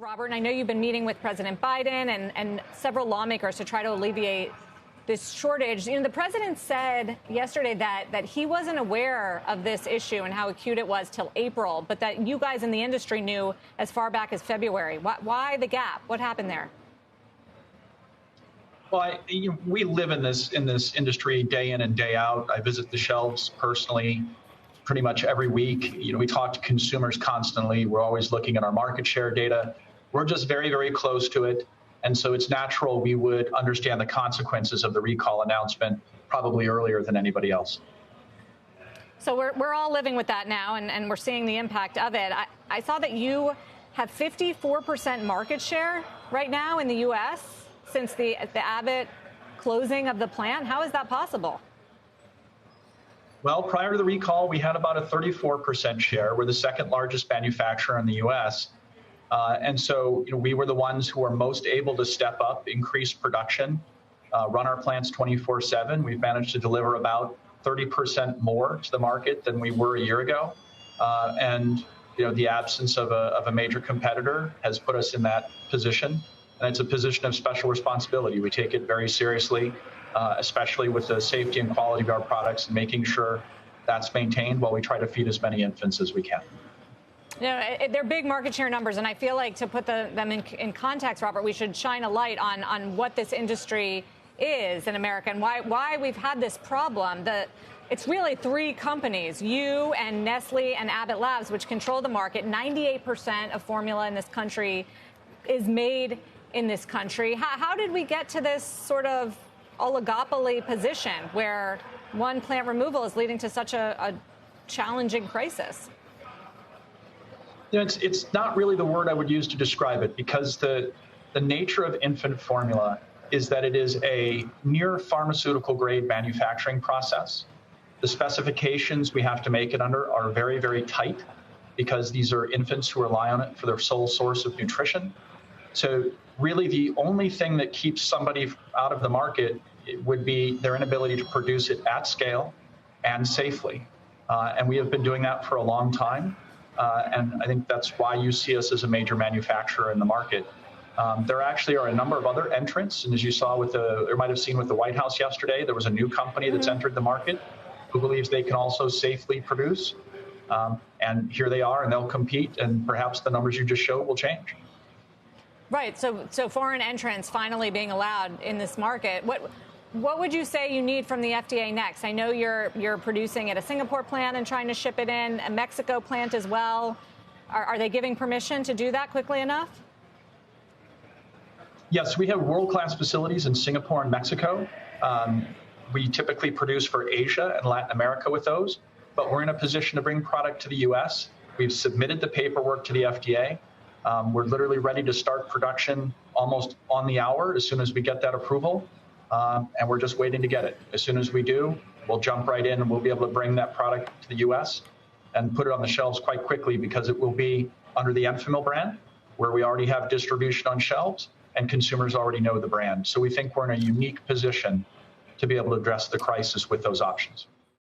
Robert, and I know you've been meeting with President Biden and several lawmakers to try to alleviate this shortage. You know, the president said yesterday that he wasn't aware of this issue and how acute it was till April, but that you guys in the industry knew as far back as February. Why the gap? What happened there? Well, we live in this industry day in and day out. I visit the shelves personally pretty much every week. You know, we talk to consumers constantly. We're always looking at our market share data. We're just very, very close to it. And so it's natural we would understand the consequences of the recall announcement probably earlier than anybody else. So we're all living with that now, and we're seeing the impact of it. I saw that you have 54% market share right now in the U.S. since the Abbott closing of the plant. How is that possible? Well, prior to the recall, we had about a 34% share. We're the second largest manufacturer in the U.S. And so we were the ones who were most able to step up, increase production, run our plants 24/7. We've managed to deliver about 30% more to the market than we were a year ago. And the absence of a major competitor has put us in that position. And it's a position of special responsibility. We take it very seriously, especially with the safety and quality of our products and making sure that's maintained while we try to feed as many infants as we can. They're big market share numbers, and I feel like to put them in context, Robert, we should shine a light on what this industry is in America and why we've had this problem. It's really three companies, you and Nestle and Abbott Labs, which control the market. 98% of formula in this country is made in this country. How did we get to this sort of oligopoly position where one plant removal is leading to such a challenging crisis? It's not really the word I would use to describe it, because the nature of infant formula is that it is a near pharmaceutical grade manufacturing process. The specifications we have to make it under are very, very tight because these are infants who rely on it for their sole source of nutrition. So really the only thing that keeps somebody out of the market would be their inability to produce it at scale and safely. And we have been doing that for a long time. And I think that's why you see us as a major manufacturer in the market. There actually are a number of other entrants. And as you saw or might have seen with the White House yesterday, there was a new company that's entered the market who believes they can also safely produce. And here they are, and they'll compete. And perhaps the numbers you just showed will change. Right. So foreign entrants finally being allowed in this market. What would you say you need from the FDA next? I know you're producing at a Singapore plant and trying to ship it in, a Mexico plant as well. Are they giving permission to do that quickly enough? Yes, we have world-class facilities in Singapore and Mexico. We typically produce for Asia and Latin America with those, but we're in a position to bring product to the U.S. We've submitted the paperwork to the FDA. We're literally ready to start production almost on the hour as soon as we get that approval. And we're just waiting to get it. As soon as we do, we'll jump right in and we'll be able to bring that product to the U.S. and put it on the shelves quite quickly, because it will be under the Enfamil brand, where we already have distribution on shelves and consumers already know the brand. So we think we're in a unique position to be able to address the crisis with those options.